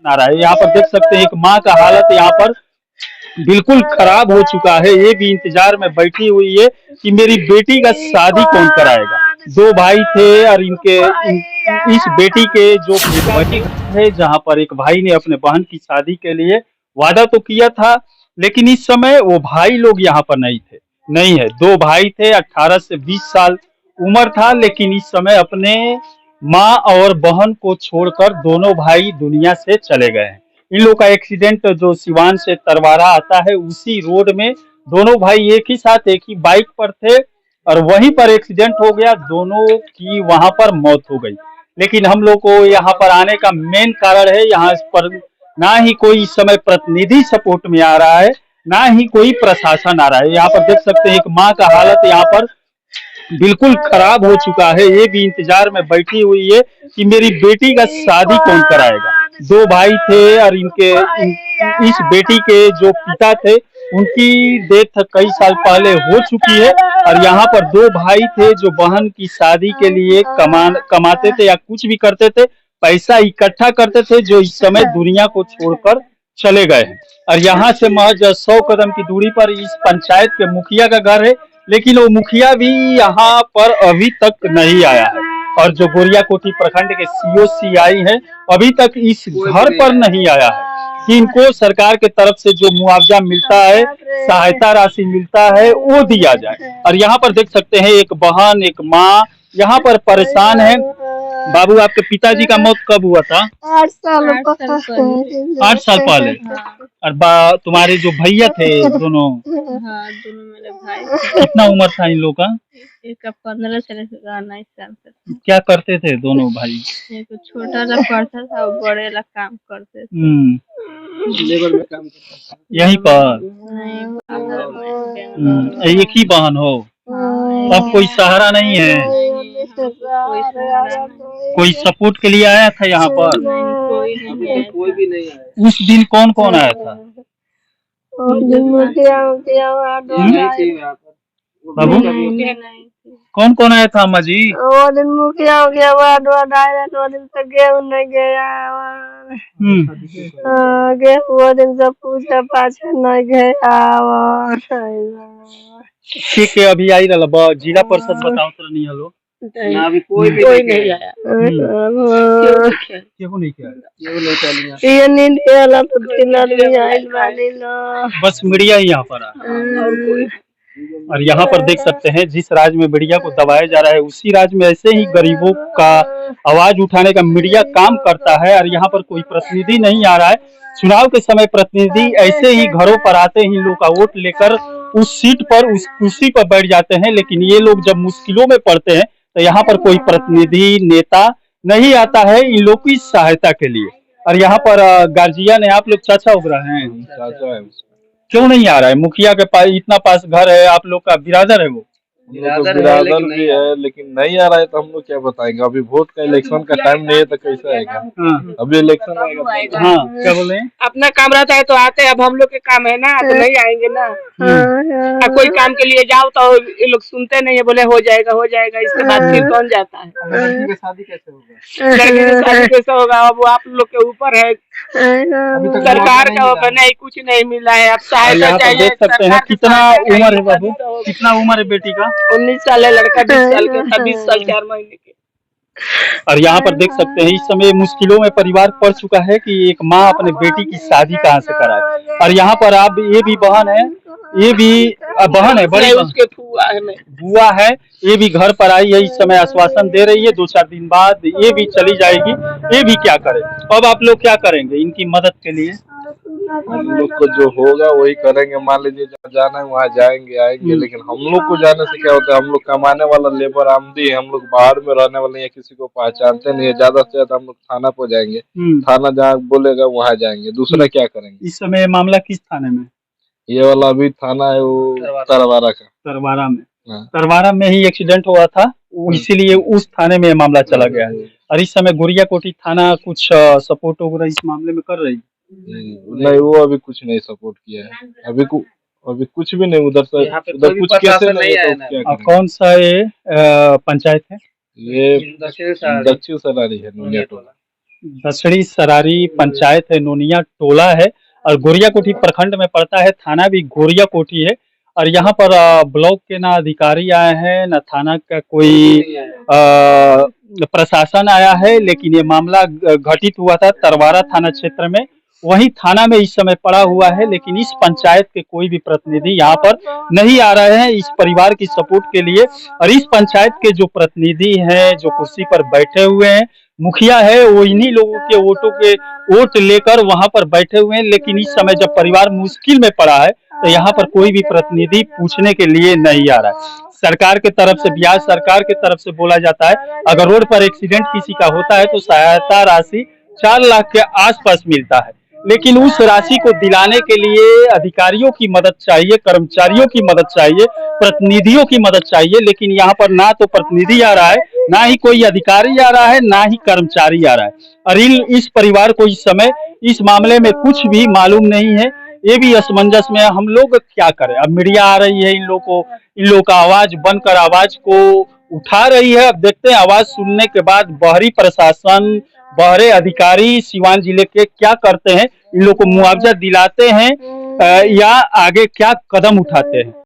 आ रहा है। यहाँ पर देख सकते हैं एक माँ का हालत यहाँ पर बिल्कुल खराब हो चुका है। ये भी इंतजार में बैठी हुई है कि मेरी बेटी का शादी कौन कराएगा। दो भाई थे और इस बेटी के जो वही घर है जहाँ पर एक भाई ने अपने बहन की शादी के लिए वादा तो किया था, लेकिन इस समय वो भाई लोग यहाँ पर नहीं है। दो भाई थे, 18 से 20 साल उम्र था, लेकिन इस समय अपने माँ और बहन को छोड़कर दोनों भाई दुनिया से चले गए हैं। इन लोग का एक्सीडेंट जो सिवान से तरवारा आता है उसी रोड में दोनों भाई एक ही साथ एक ही बाइक पर थे और वहीं पर एक्सीडेंट हो गया, दोनों की वहां पर मौत हो गई। लेकिन हम लोग को यहाँ पर आने का मेन कारण है यहाँ पर ना ही कोई इस समय प्रतिनिधि सपोर्ट में आ रहा है, ना ही कोई प्रशासन आ रहा है। यहाँ पर देख सकते हैं एक माँ का हालत यहाँ पर बिल्कुल खराब हो चुका है। ये भी इंतजार में बैठी हुई है कि मेरी बेटी का शादी कौन कराएगा। दो भाई थे और इस बेटी के जो पिता थे उनकी डेथ कई साल पहले हो चुकी है और यहाँ पर दो भाई थे जो बहन की शादी के लिए कमाते थे या कुछ भी करते थे, पैसा इकट्ठा करते थे, जो इस समय दुनिया को छोड़कर चले गए हैं। और यहाँ से महज 100 कदम की दूरी पर इस पंचायत के मुखिया का घर है, लेकिन वो मुखिया भी यहाँ पर अभी तक नहीं आया है। और जो गोरियाकोठी प्रखंड के COCI है अभी तक इस घर पर नहीं आया है कि इनको सरकार के तरफ से जो मुआवजा मिलता है, सहायता राशि मिलता है, वो दिया जाए। और यहाँ पर देख सकते हैं एक बहन एक माँ यहाँ पर परेशान है। बाबू, आपके पिताजी का मौत कब हुआ था? 8 साल 8 साल पहले। और तुम्हारे जो भैया थे दोनों? हाँ, दोनों मेरे भाई। कितना उम्र था इन लोग का? एक का 15 से 19 साल तक। क्या करते थे दोनों भाई? एक छोटा सा पढ़ता था और बड़े ला काम करते थे। लेबर में काम करता था यहीं पर? नहीं, एक ही बहन हो? अब कोई सहारा नहीं है? कोई सपोर्ट के लिए आया था यहाँ पर? कोई भी नहीं आया। उस दिन कौन कौन आया था? बाबू, कौन कौन आया था अम्मा जी? वो दिन मुखिया हो गया, वो दिन तक गेहूं नहीं गया। वो दिन सब पूजा पाठ नहीं गया। ठीक है, अभी आई रहा जिला परिषद बताओ तो नहीं हलो ना, अभी कोई नहीं आया। क्यों नहीं किया? ये नींद वाला तो 3 आदमी आइल वाली लो। बस मीडिया ही यहाँ पर आ। और यहाँ पर देख सकते हैं जिस राज्य में मीडिया को दबाया जा रहा है उसी राज्य में ऐसे ही गरीबों का आवाज उठाने का मीडिया काम करता है। और यहाँ पर कोई प्रतिनिधि नहीं आ रहा है। चुनाव के समय प्रतिनिधि ऐसे ही घरों पर आते ही लोग का वोट लेकर उस सीट पर उस कुर्सी पर बैठ जाते हैं, लेकिन ये लोग जब मुश्किलों में पड़ते हैं तो यहाँ पर कोई प्रतिनिधि नेता नहीं आता है इन लोग की सहायता के लिए। और यहाँ पर गार्जियन है, आप लोग चाचा उगरा हैं? चाचा है। क्यों नहीं आ रहा है? मुखिया के पास इतना पास घर है, आप लोग का बिरादर है वो? बिरादर भी है लेकिन नहीं आ रहा है तो हम लोग क्या बताएंगे। अभी वोट का इलेक्शन का टाइम नहीं है तो कैसे आएगा? अभी इलेक्शन आएगा। हाँ, क्या बोल रहे हैं? अपना काम रहता है तो आते हैं, अब हम लोग के काम है ना तो नहीं आएंगे ना। कोई काम के लिए जाओ तो ये लोग सुनते नहीं है, बोले हो जाएगा इसके बाद फिर कौन जाता है? लड़की का शादी कैसे होगा? लड़की का शादी कैसे होगा? अब वो आप लोग के ऊपर है, सरकार का ऊपर नहीं, कुछ नहीं मिला है। अब सहायता चाहिए। देख सकते हैं कितना उम्र है बाबू, कितना उम्र है बेटी का? 19 साल है, लड़का 20 साल का था, 20 साल 4 महीने के। और यहाँ पर देख सकते हैं इस समय मुश्किलों में परिवार पड़ चुका है कि एक माँ अपने बेटी की शादी कहाँ से कराए। और यहाँ पर आप ये भी बहन है, ये भी बहन है, बड़ी उसके बुआ है, ये भी घर पर आई है। इस समय आश्वासन दे रही है 2-4 दिन बाद ये भी चली जाएगी। ये भी क्या करे? अब आप लोग क्या करेंगे इनकी मदद के लिए? हम लोग को जो होगा वही करेंगे। मान लीजिए जहाँ जाना है वहाँ जाएंगे आएंगे, लेकिन हम लोग को जाने से क्या होता है? हम लोग कमाने वाला लेबर आमदी है, हम लोग बाहर में रहने वाले हैं, किसी को पहचानते नहीं है। ज्यादा से ज्यादा हम लोग थाना पर जाएंगे, थाना जहाँ बोलेगा वहाँ जाएंगे, दूसरा क्या करेंगे? इस समय मामला किस थाने में? ये वाला अभी थाना है वो तरवारा का। तरवारा में? तरवारा में ही एक्सीडेंट हुआ था, इसीलिए उस थाने में मामला चला गया है। और इस समय गोरियाकोठी थाना कुछ सपोर्ट वगैरह इस मामले में कर रही? नहीं, वो अभी कुछ नहीं सपोर्ट किया है। अभी कुछ भी नहीं। उधर से उधर कुछ कैसे नहीं है। कौन सा ये पंचायत है? ये दक्षिण सरारी है, नुनिया टोला। दसड़ी सरारी पंचायत है, नोनिया टोला है और गोरिया कोठी प्रखंड में पड़ता है। थाना भी गोरिया कोठी है और यहाँ पर ब्लॉक के ना अधिकारी आए हैं, ना थाना का कोई प्रशासन आया है। लेकिन ये मामला घटित हुआ था तरवारा थाना क्षेत्र में, वही थाना में इस समय पड़ा हुआ है। लेकिन इस पंचायत के कोई भी प्रतिनिधि यहाँ पर नहीं आ रहे हैं इस परिवार की सपोर्ट के लिए। और इस पंचायत के जो प्रतिनिधि हैं, जो कुर्सी पर बैठे हुए हैं, मुखिया है, वो इन्हीं लोगों के वोट लेकर वहां पर बैठे हुए हैं। लेकिन इस समय जब परिवार मुश्किल में पड़ा है तो यहाँ पर कोई भी प्रतिनिधि पूछने के लिए नहीं आ रहा है। सरकार के तरफ से, बिहार सरकार के तरफ से बोला जाता है अगर रोड पर एक्सीडेंट किसी का होता है तो सहायता राशि 4 लाख के आसपास मिलता है। लेकिन उस राशि को दिलाने के लिए अधिकारियों की मदद चाहिए, कर्मचारियों की मदद चाहिए, प्रतिनिधियों की मदद चाहिए। लेकिन यहाँ पर ना तो प्रतिनिधि आ रहा है, ना ही कोई अधिकारी आ रहा है, ना ही कर्मचारी आ रहा है। और इस परिवार को इस समय इस मामले में कुछ भी मालूम नहीं है। ये भी असमंजस में हम लोग क्या करें। अब मीडिया आ रही है, इन लोगों का आवाज बनकर आवाज को उठा रही है। अब देखते हैं आवाज सुनने के बाद बाहरी प्रशासन, बाहरी अधिकारी सीवान जिले के क्या करते हैं, इन लोगों को मुआवजा दिलाते हैं या आगे क्या कदम उठाते हैं।